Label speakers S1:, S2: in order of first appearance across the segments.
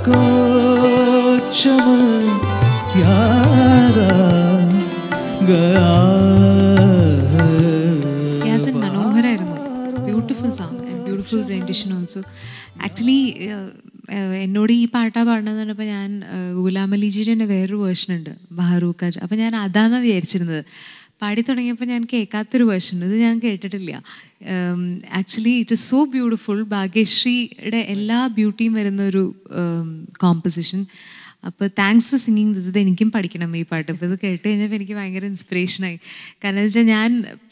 S1: को चमन याद आ गया.
S2: യാസിൻ മനോഹരായിരുന്നു. Beautiful song and beautiful rendition also. Actually എന്നോട് ഈ പാട്ടാ പാടണമെന്ന് പറഞ്ഞപ്പോൾ ഞാൻ ഗുലാം അലിജിയുടെ തന്നെ വേറൊരു വേർഷൻ ഉണ്ട്, ബഹറൂക്ക. അപ്പം ഞാൻ അതാണെന്നാണ് വിചാരിച്ചിരുന്നത്. പാടി തുടങ്ങിയപ്പോൾ ഞാൻ കേൾക്കാത്തൊരു വേർഷൻ, ഇത് ഞാൻ കേട്ടിട്ടില്ല. Actually it is so beautiful. ഭാഗ്യശ്രീയുടെ എല്ലാ ബ്യൂട്ടിയും വരുന്നൊരു കോമ്പോസിഷൻ. അപ്പോൾ താങ്ക്സ് ഫോർ സിംഗിങ് ദിസ്. ഇത് എനിക്കും പഠിക്കണം ഈ പാട്ട്. അപ്പോൾ ഇത് കേട്ട് കഴിഞ്ഞപ്പോൾ എനിക്ക് ഭയങ്കര ഇൻസ്പിറേഷനായി. കാരണം എന്ന് വെച്ചാൽ ഞാൻ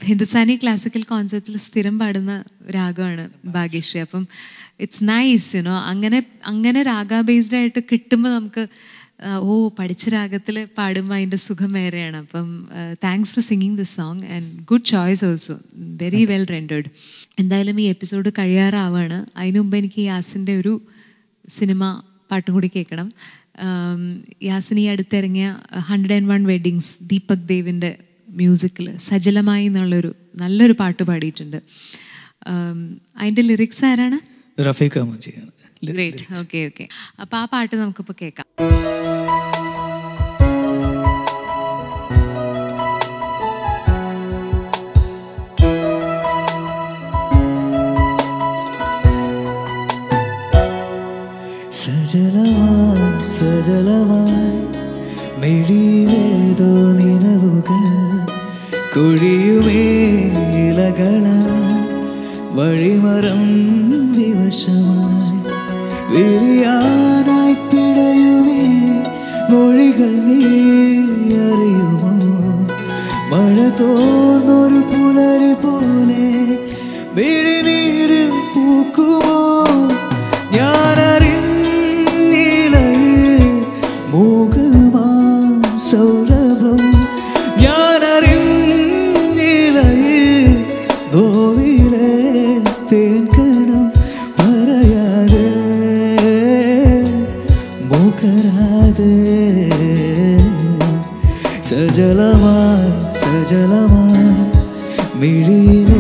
S2: ഹിന്ദുസ്ഥാനി ക്ലാസിക്കൽ കോൺസെർട്സിൽ സ്ഥിരം പാടുന്ന രാഗമാണ് ഭാഗ്യശ്രീ. അപ്പം ഇറ്റ്സ് നൈസ് യുനോ, അങ്ങനെ രാഗ ബേസ്ഡ് ആയിട്ട് കിട്ടുമ്പോൾ നമുക്ക് പഠിച്ച രാഗത്തിൽ പാടുമ്പോൾ അതിൻ്റെ സുഖം വേറെയാണ്. അപ്പം thanks for singing this song and good choice also, very well rendered. എന്തായാലും ഈ എപ്പിസോഡ് കഴിയാറാവാണ്. അതിനു മുമ്പ് എനിക്ക് യാസിൻ്റെ ഒരു സിനിമ പാട്ടും കൂടി കേൾക്കണം. യാസിൻ ഈ അടുത്തിറങ്ങിയ 101 വെഡ്ഡിങ്സ് ദീപക് ദേവിൻ്റെ മ്യൂസിക്കിൽ സജലമായി എന്നുള്ളൊരു നല്ലൊരു പാട്ട് പാടിയിട്ടുണ്ട്. അതിൻ്റെ ലിറിക്സ് ആരാണ്?
S1: റഫീഖ് അഹമ്മദിയാണ്.
S2: ഗ്രേറ്റ്. Okay okay. അപ്പോൾ ആ പാട്ട് നമുക്കിപ്പോൾ കേൾക്കാം.
S1: സജലമായി സജലമായി മിഴിയിലേതോ നിലവുകൾ കുഴിയുമേ ഇലകളായി വഴിമരം വിവശമായി വിരിയാനായി പിടയുമേ മൊഴികൾ നീ അറിയുമോ? മഴ തോർന്നൊരു പുലരി പോലെ മിഴിനീരിൽ പൂക്കുമോ? സൗരഭം ഞാനറിഞ്ഞിലയിൽ നോവിലെ തേൻകണം പറയാതെ മുഖരാതെ സജലമായി സജലമായി മിഴിയിലെ